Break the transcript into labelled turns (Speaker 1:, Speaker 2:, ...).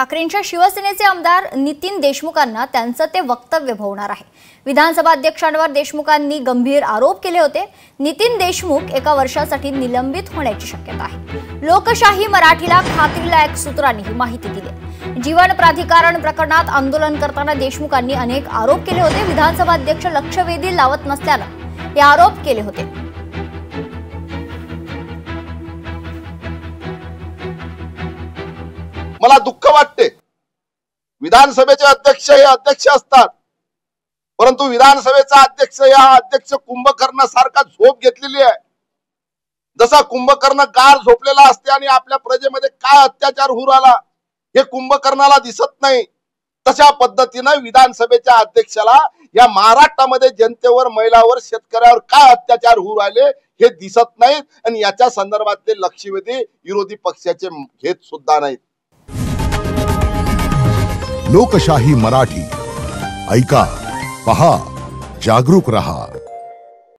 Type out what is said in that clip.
Speaker 1: ठाकरेंच्या शिवसेनेचे आमदार नितीन देशमुखांना त्यांचं ते वक्तव्य भोवणार आहे। विधानसभा अध्यक्षांवर देशमुखांनी गंभीर आरोप केले होते। नितीन देशमुख एका वर्षासाठी निलंबित होण्याची शक्यता आहे। लोकशाही मराठीला खात्रीलायक सूत्रांनी ही माहिती दिली। जीवन प्राधिकरण प्रकरणात आंदोलन करताना देशमुखांनी अनेक आरोप केले होते। विधानसभा अध्यक्ष लक्षवेधी लावत नसल्यानं हे आरोप केले होते।
Speaker 2: मला दुःख वाटते, विधानसभेचे अध्यक्ष हे अध्यक्ष असतात, परंतु विधानसभेचा अध्यक्ष या अध्यक्ष कुंभकर्णासारखा झोप घेतलेली आहे। जसा कुंभकर्ण गार झोपलेला असते आणि आपल्या प्रजेमध्ये काय अत्याचार होऊ राहिला हे कुंभकर्णाला दिसत नाही, तशा पद्धतीने विधानसभेच्या अध्यक्षाला या महाराष्ट्रामध्ये जनतेवर, महिलांवर, शेतकऱ्यावर काय अत्याचार होऊ राहिले हे दिसत नाहीत आणि याच्या संदर्भातले लक्षवेधी विरोधी पक्षाचे घेत सुद्धा नाहीत।
Speaker 3: लोकशाही मराठी ऐका, पहा, जागरूक रहा।